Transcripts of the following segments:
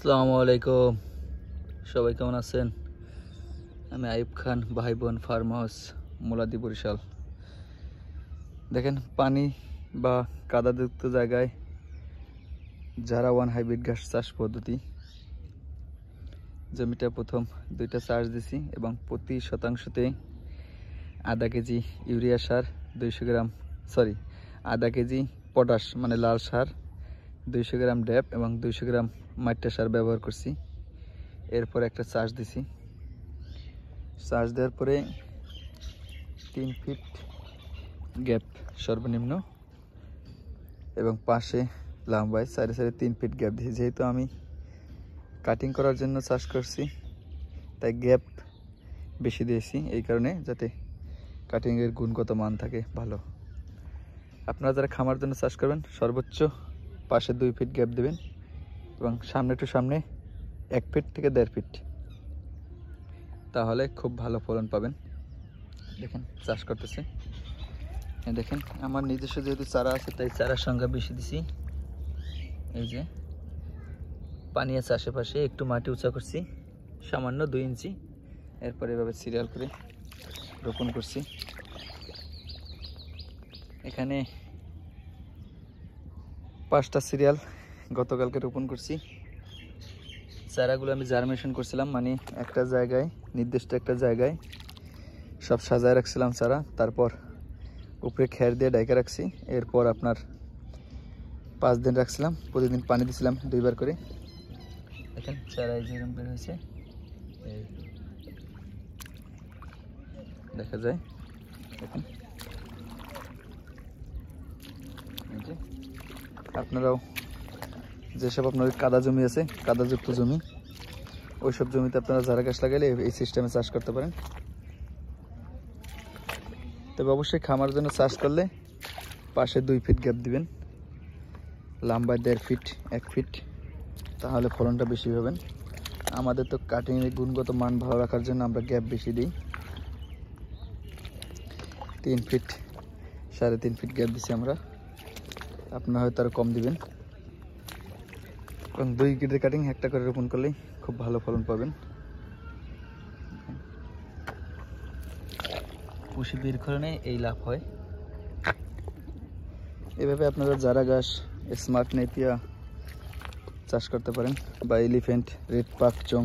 আসসালামু আলাইকুম, সবাই কেমন আছেন? আমি আইয়ুব খান, ভাই বোন ফার্ম হাউস, মোলাদি, বরিশাল। দেখেন, পানি বা কাদাযুক্ত জায়গায় জারা ওয়ান হাইব্রিড ঘাস চাষ পদ্ধতি। জমিটা প্রথম 2টা চাষ দিছি এবং প্রতি শতাংশতে আধা কেজি ইউরিয়া সার, 200 গ্রাম আধা কেজি পটাশ মানে লাল সার, 200 গ্রাম ড্যাপ এবং 200 গ্রাম মাইট্টা সার ব্যবহার করছি। এরপর একটা চাষ দিছি। চাষ দেওয়ার পরে 3 ফিট গ্যাপ সর্বনিম্ন এবং পাশে লম্বায় সাড়ে 3 ফিট গ্যাপ দিয়েছি। যেহেতু আমি কাটিং করার জন্য চাষ করছি তাই গ্যাপ বেশি দিয়েছি, এই কারণে যাতে কাটিংয়ের গুণগত মান থাকে ভালো। আপনারা যারা খামার জন্য চাষ করবেন সর্বোচ্চ পাশে 2 ফিট গ্যাপ দেবেন এবং সামনে টু সামনে 1 ফিট থেকে 1.5 ফিট, তাহলে খুব ভালো ফলন পাবেন। দেখেন চাষ করতেছে, দেখেন আমার নিজস্ব যেহেতু চারা আছে তাই চারার সংখ্যা বেশি দিছি। এই যে পানি আছে আশেপাশে, একটু মাটি উঁচা করছি সামান্য 2 ইঞ্চি। এরপর এভাবে সিরিয়াল করে রোপণ করছি। এখানে 5টা সিরিয়াল গতকালকে রোপণ করছি। চারাগুলো আমি জার্মিনেশন করছিলাম, মানে একটা জায়গায় নির্দিষ্ট একটা জায়গায় সব সাজায় রাখছিলাম চারা, তারপর উপরে খের দিয়ে ঢেকে রাখছি। এরপর আপনার 5 দিন রাখছিলাম, প্রতিদিন পানি দিছিলাম 2 বার করে। দেখেন চারা যেরকম বের হয়েছে দেখা যায়। দেখেন আপনারাও যেসব আপনার কাদা জমি আছে, কাদাযুক্ত জমি, ওইসব জমিতে আপনারা চারা গাছ লাগাইলে এই সিস্টেমে চাষ করতে পারেন। তবে অবশ্যই খামার জন্য চাষ করলে পাশে 2 ফিট গ্যাপ দিবেন, লম্বায় 1.5 ফিট 1 ফিট, তাহলে ফলনটা বেশি পাবেন। আমাদের তো কাটিংয়ের গুণগত মান ভালো রাখার জন্য আমরা গ্যাপ বেশি দিই। 3 ফিট 3.5 ফিট গ্যাপ দিচ্ছি আমরা, আপনারা হয়তো আরও কম দিবেন। এবং 2 গিটের কাটিং একটা করে রোপণ করলেই খুব ভালো ফলন পাবেন। কুশি দীর্ঘরণে এই লাভ হয়। এভাবে আপনারা জারা ঘাস, স্মার্ট নেপিয়া চাষ করতে পারেন, বা এলিফ্যান্ট, রেড পাক চং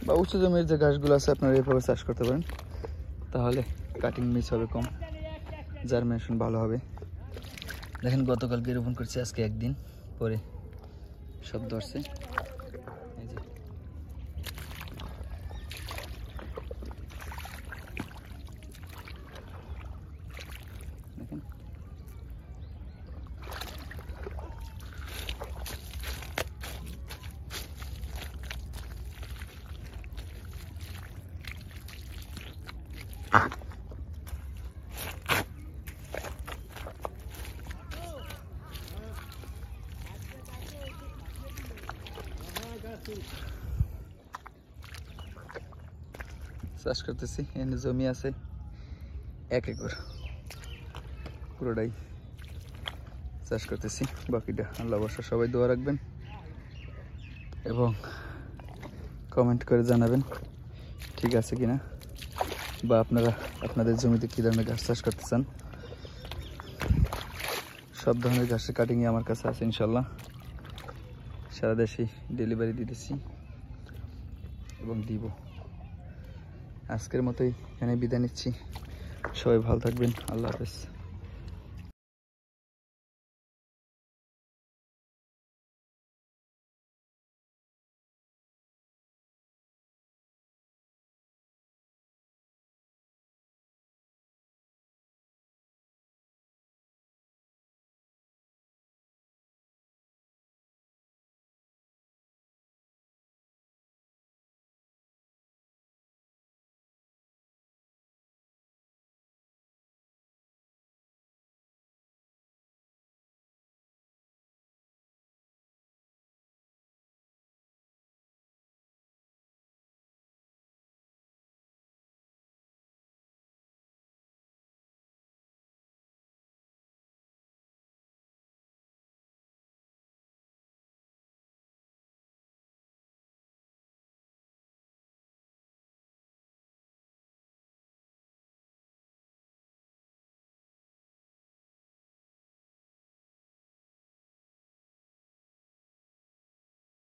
বা উঁচু জমির যে ঘাসগুলো আছে আপনারা এভাবে চাষ করতে পারেন, তাহলে কাটিং মিস হবে কম, জার্মিনেশন ভালো হবে। দেখেন গতকালকে রোপণ করছি, আজকে 1 দিন পরে সব ধরছে। এই যে দেখেন চাষ করতেছি। এখানে জমি আছে 1 একর, পুরোটাই চাষ করতেছি, বাকিটা আল্লাহ ভরসা। সবাই দোয়া রাখবেন এবং কমেন্ট করে জানাবেন ঠিক আছে কিনা, বা আপনারা আপনাদের জমিতে কী ধরনের ঘাস চাষ করতে চান। সব ধরনের ঘাসের কাটিংই আমার কাছে আছে ইনশাল্লাহ। সারা দেশে ডেলিভারি দিতেছি এবং দিব। আজকের মতোই এখানে বিদায় নিচ্ছি, সবাই ভালো থাকবেন, আল্লাহ হাফেজ।